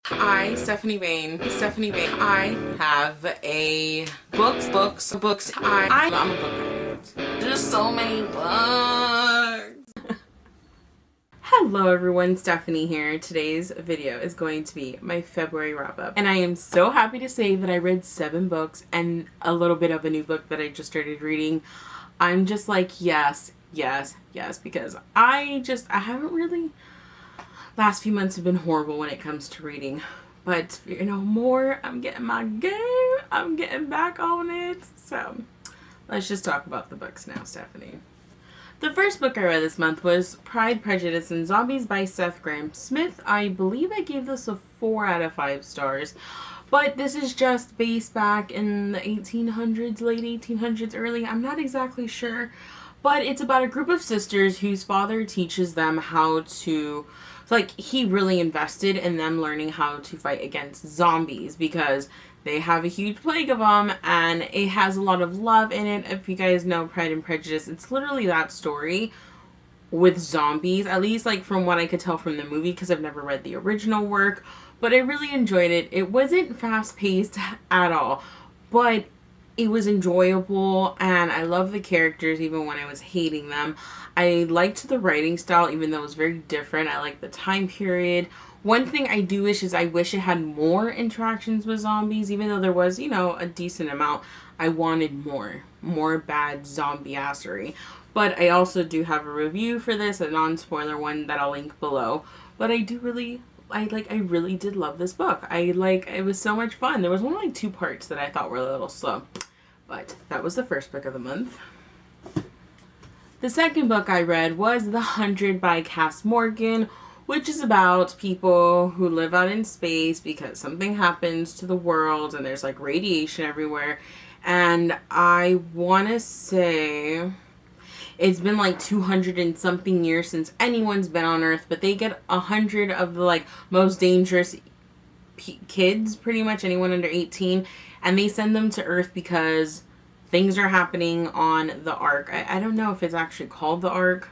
Stephanie Bain, I have a books. I'm a book nerd. There's so many books. Hello everyone, Stephanie here. Today's video is going to be my February wrap up. And I am so happy to say that I read 7 books and a little bit of a new book that I just started reading. I'm just like, yes, because I haven't really, last few months have been horrible when it comes to reading. But, I'm getting my game. I'm getting back on it. So, let's just talk about the books now, Stephanie. The first book I read this month was Pride, Prejudice, and Zombies by Seth Grahame-Smith. I believe I gave this a 4 out of 5 stars. But this is just based back in the 1800s, late 1800s, early. I'm not exactly sure. But it's about a group of sisters whose father teaches them how to... he really invested in them learning how to fight against zombies because they have a huge plague of them, and it has a lot of love in it. If you guys know Pride and Prejudice, it's literally that story with zombies, at least from what I could tell from the movie, because I've never read the original work, but I really enjoyed it. It wasn't fast-paced at all, but it was enjoyable, and I love the characters even when I was hating them. I liked the writing style, even though it was very different. I liked the time period. One thing I do wish is I wish it had more interactions with zombies, even though there was, a decent amount. I wanted more bad zombie-assery. But I also do have a review for this, a non-spoiler one that I'll link below. But I really did love this book. It was so much fun. There was only 2 parts that I thought were a little slow. But that was the first book of the month. The second book I read was The 100 by Cass Morgan, which is about people who live out in space because something happens to the world and there's radiation everywhere. And I want to say it's been 200 and something years since anyone's been on Earth, but they get 100 of the most dangerous kids, pretty much anyone under 18, and they send them to Earth because things are happening on the Ark. I don't know if it's actually called the Ark,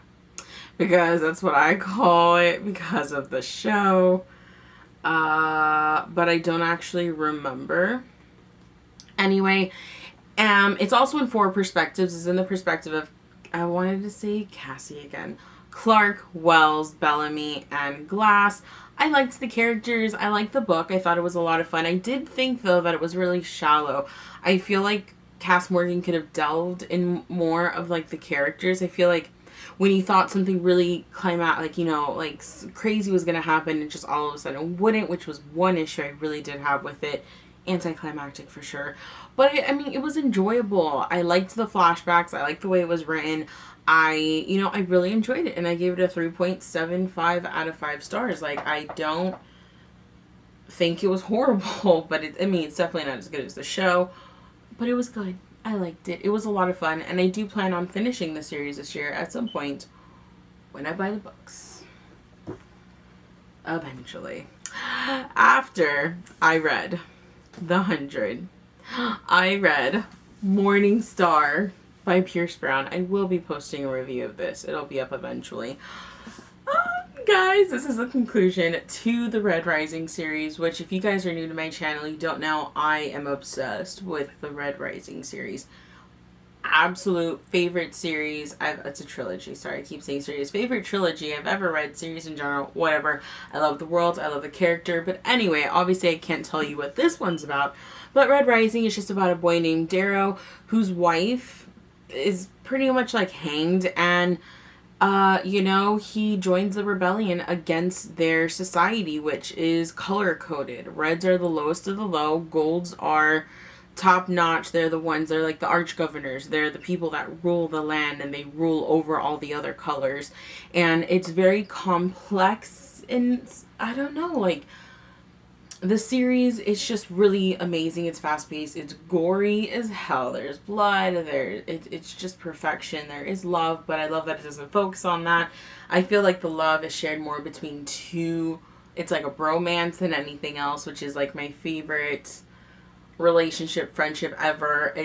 because that's what I call it because of the show. But I don't actually remember. Anyway, it's also in 4 perspectives. It's in the perspective of, I wanted to say Cassie again, Clark, Wells, Bellamy, and Glass. I liked the characters. I liked the book. I thought it was a lot of fun. I did think, though, that it was really shallow. I feel like Cass Morgan could have delved in more of, the characters. I feel like when he thought something really crazy was going to happen, and just all of a sudden wouldn't, which was one issue I really did have with it. Anticlimactic for sure. But, it was enjoyable. I liked the flashbacks. I liked the way it was written. I really enjoyed it, and I gave it a 3.75 out of 5 stars. I don't think it was horrible, but it's definitely not as good as the show, but it was good. I liked it. It was a lot of fun, and I do plan on finishing the series this year at some point when I buy the books. Eventually. After I read The 100, I read Morning Star by Pierce Brown. I will be posting a review of this. It'll be up eventually. Guys, this is the conclusion to the Red Rising series, which, if you guys are new to my channel, you don't know, I am obsessed with the Red Rising series. Absolute favorite series. It's a trilogy. Sorry, I keep saying series. Favorite trilogy I've ever read. Series in general. Whatever. I love the world. I love the character. But anyway, obviously I can't tell you what this one's about. But Red Rising is just about a boy named Darrow, whose wife is pretty much hanged, and he joins the rebellion against their society, which is color-coded. Reds are the lowest of the low. Golds are top-notch. They're the ones, they're the arch-governors. They're the people that rule the land, and they rule over all the other colors. And it's very complex, and I don't know, the series is just really amazing. It's fast-paced. It's gory as hell. There's blood. It's just perfection. There is love, but I love that it doesn't focus on that. I feel like the love is shared more between 2. It's a bromance than anything else, which is my favorite relationship, friendship ever.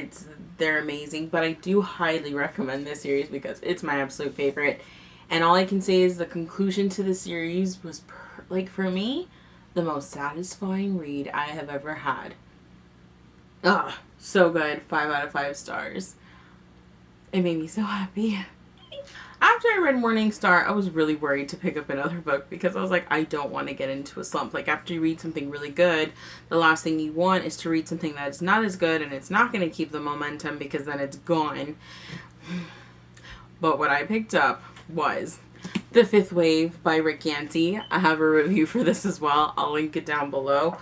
They're amazing, but I do highly recommend this series because it's my absolute favorite. And all I can say is the conclusion to the series was, for me, the most satisfying read I have ever had. Ah, so good. 5 out of 5 stars. It made me so happy. After I read Morning Star, I was really worried to pick up another book because I was like, I don't want to get into a slump. Like, after you read something really good, the last thing you want is to read something that's not as good, and it's not going to keep the momentum because then it's gone. But what I picked up was The Fifth Wave by Rick Yancey. I have a review for this as well. I'll link it down below.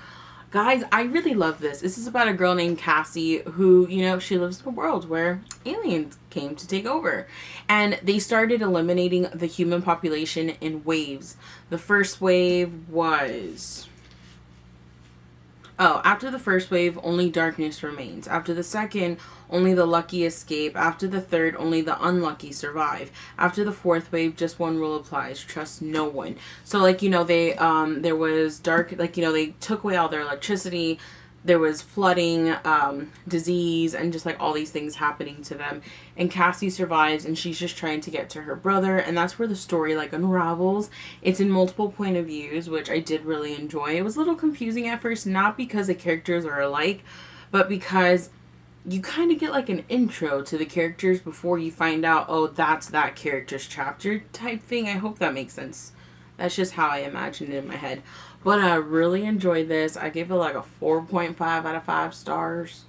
Guys, I really love this. This is about a girl named Cassie who, you know, she lives in a world where aliens came to take over. And they started eliminating the human population in waves. The first wave was... after the first wave, only darkness remains. After the second, only the lucky escape. After the third, only the unlucky survive. After the fourth wave, just one rule applies: trust no one. So, like, you know, they, there was dark, like, you know, they took away all their electricity. There was flooding, disease, and just, like, all these things happening to them. And Cassie survives, and she's just trying to get to her brother, and that's where the story, like, unravels. It's in multiple point of views, which I did really enjoy. It was a little confusing at first, not because the characters are alike, but because you kind of get, like, an intro to the characters before you find out, oh, that's that character's chapter type thing. I hope that makes sense. That's just how I imagined it in my head. But I really enjoyed this. I gave it like a 4.5 out of 5 stars.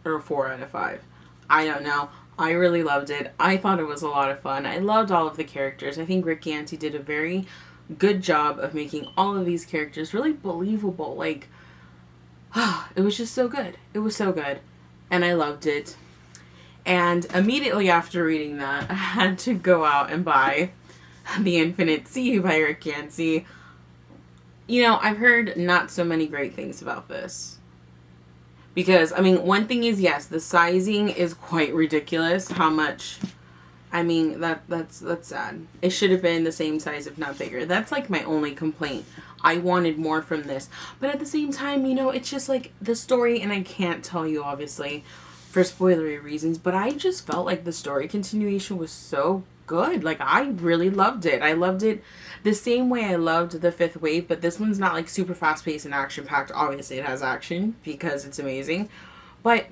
Or 4 out of 5. I don't know. I really loved it. I thought it was a lot of fun. I loved all of the characters. I think Rick Yancey did a very good job of making all of these characters really believable. Like, it was just so good. It was so good. And I loved it. And immediately after reading that, I had to go out and buy The Infinite Sea by Rick Yancey. You know, I've heard not so many great things about this. Because, I mean, one thing is, yes, the sizing is quite ridiculous. How much... I mean, that's sad. It should have been the same size, if not bigger. That's, like, my only complaint. I wanted more from this. But at the same time, you know, it's just, like, the story, and I can't tell you, obviously, for spoilery reasons, but I just felt like the story continuation was so good. Like, I really loved it. I loved it the same way I loved The Fifth Wave, but this one's not, like, super fast-paced and action-packed. Obviously, it has action, because it's amazing. But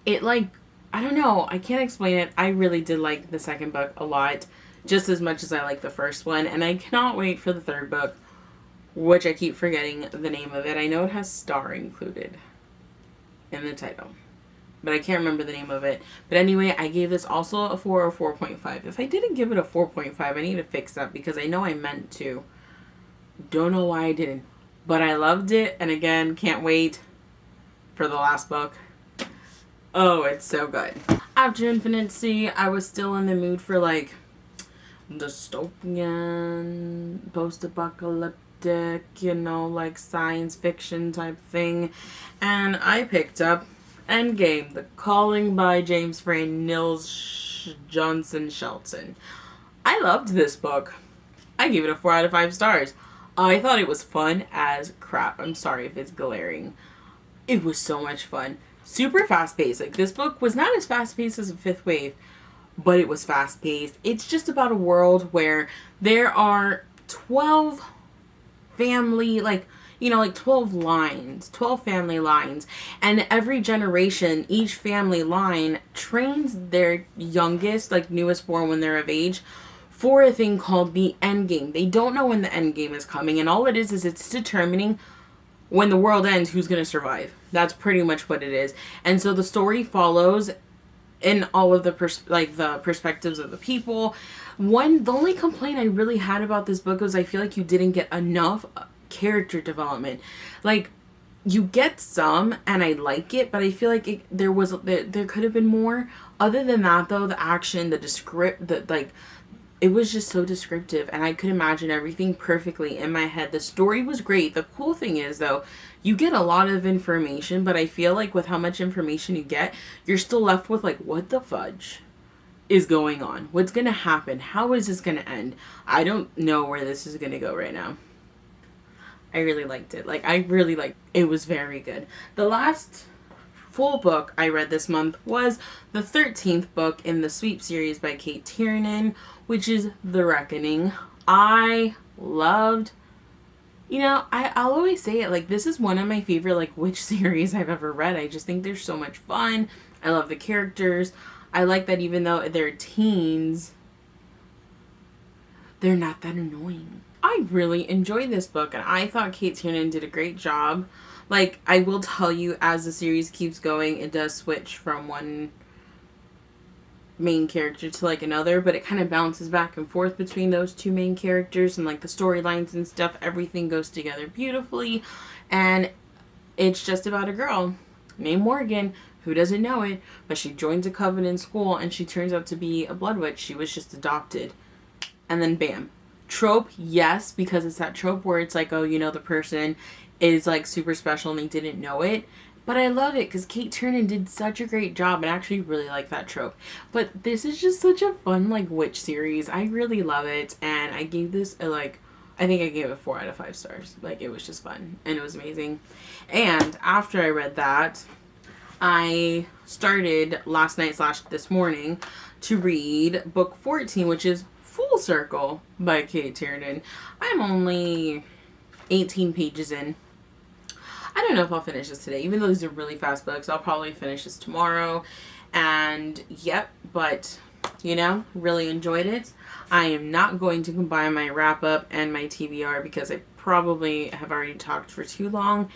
it, like... I don't know. I can't explain it. I really did like the second book a lot. Just as much as I like the first one. And I cannot wait for the third book. Which I keep forgetting the name of it. I know it has star included in the title. But I can't remember the name of it. But anyway, I gave this also a 4 or 4.5. If I didn't give it a 4.5, I need to fix that. Because I know I meant to. Don't know why I didn't. But I loved it. And again, can't wait for the last book. Oh, it's so good. After Infinite Sea, I was still in the mood for, like, dystopian, post-apocalyptic, you know, like, science fiction type thing. And I picked up Endgame, The Calling by James Frayne, Nils Johnson Shelton. I loved this book. I gave it a 4 out of 5 stars. I thought it was fun as crap. I'm sorry if it's glaring. It was so much fun. Super fast-paced. Like, this book was not as fast-paced as The Fifth Wave, but it was fast-paced. It's just about a world where there are 12 family, like, you know, like 12 lines, 12 family lines, and every generation, each family line trains their youngest, like, newest born when they're of age, for a thing called the Endgame. They don't know when the Endgame is coming, and all it is it's determining when the world ends, who's going to survive. That's pretty much what it is. And so the story follows in all of the perspectives of the people. The only complaint I really had about this book was I feel like you didn't get enough character development. Like, you get some, and I like it, but I feel like there could have been more. Other than that, though, the action, it was just so descriptive, and I could imagine everything perfectly in my head. The story was great. The cool thing is, though, you get a lot of information, but I feel like with how much information you get, you're still left with, like, what the fudge is going on? What's going to happen? How is this going to end? I don't know where this is going to go right now. I really liked it. Like, it was very good. The last full book I read this month was the 13th book in the Sweep series by Kate Tiernan, which is The Reckoning. I loved, You know, I'll always say it, like, this is one of my favorite, like, witch series I've ever read. I just think they're so much fun. I love the characters. I like that even though they're teens, they're not that annoying. I really enjoyed this book, and I thought Kate Tiernan did a great job. Like, I will tell you, as the series keeps going, it does switch from one main character to, like, another, but it kind of bounces back and forth between those two main characters, and, like, the storylines and stuff, everything goes together beautifully. And it's just about a girl named Morgan who doesn't know it, but she joins a coven in school, and she turns out to be a blood witch. She was just adopted. And then bam. Trope, yes, because it's that trope where it's like, oh, you know, the person is, like, super special and they didn't know it. But I love it because Kate Tiernan did such a great job, and I actually really like that trope. But this is just such a fun, like, witch series. I really love it, and I gave this a, like, I think I gave it 4 out of 5 stars. Like, it was just fun, and it was amazing. And after I read that, I started last night / this morning to read book 14, which is Full Circle by Kate Tiernan. I'm only 18 pages in. I don't know if I'll finish this today. Even though these are really fast books, I'll probably finish this tomorrow. And yep, but you know, really enjoyed it. I am not going to combine my wrap up and my TBR because I probably have already talked for too long,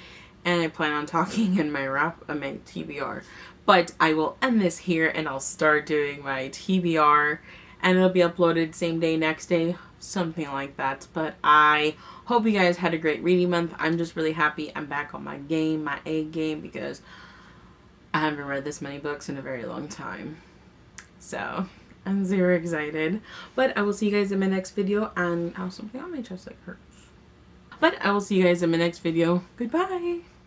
and I plan on talking in my my TBR. But I will end this here, and I'll start doing my TBR, and it'll be uploaded same day, next day, something like that. But I hope you guys had a great reading month. I'm just really happy I'm back on my game, my A game, because I haven't read this many books in a very long time. So I'm super excited. But I will see you guys in my next video, and I have something on my chest that hurts. But I will see you guys in my next video. Goodbye!